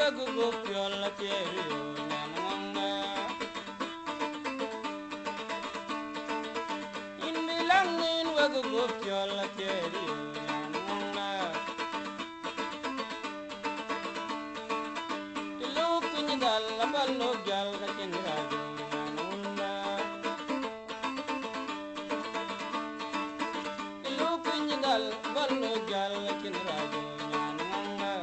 wegu gopyol la tierio nyananga. In bilangin wegu gopyol la tierio nyananga. Tilu kunyigal la ballo gal ka chinrajo nyananga. Tilu kunyigal ballo gal ka chinrajo nyananga.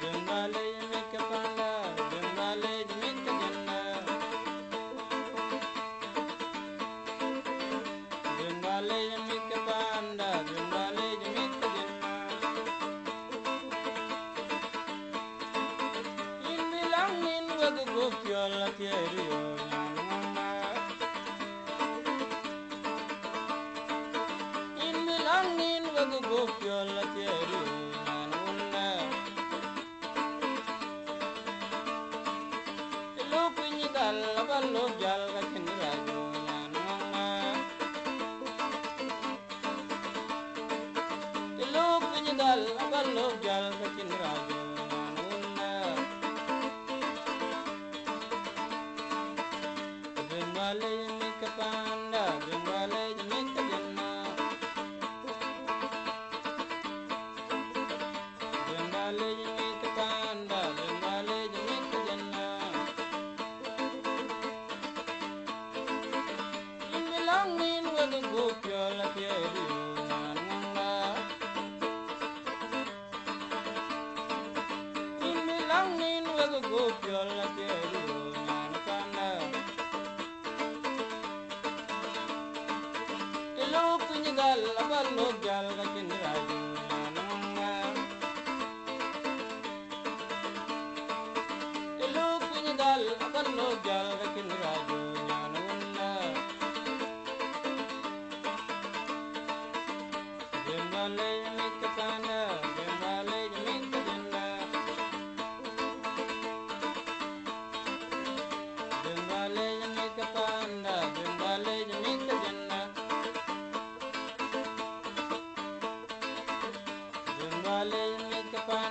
Jengale meke panda, jengale meke jenna. Jengale meke panda, jengale meke jenna. In bilangin wegu gopyol la tierio nyananga. In bilangin wegu gopyol la tierio nyananga. Tilu kunyigal la ballo gal ka chinrajo nyananga. Tilu kunyigal la ballo gal ka chinrajo nyananga. Jengale meke panda, jengale meke jenna. Jengale meke panda, jengale meke jenna. In bilangin wegu gopyol la tierio nyananga. In bilangin wegu gopyol la tierio nyanakanda. Tilu kunyigal la ballo gal ka chinrajo nyananga. Tilu kunyigal la ballo gal ka chinrajo nyananga. Jengale meke panda, jengale meke jenna. Jengale meke panda, jengale meke jenna. Jengale meke panda.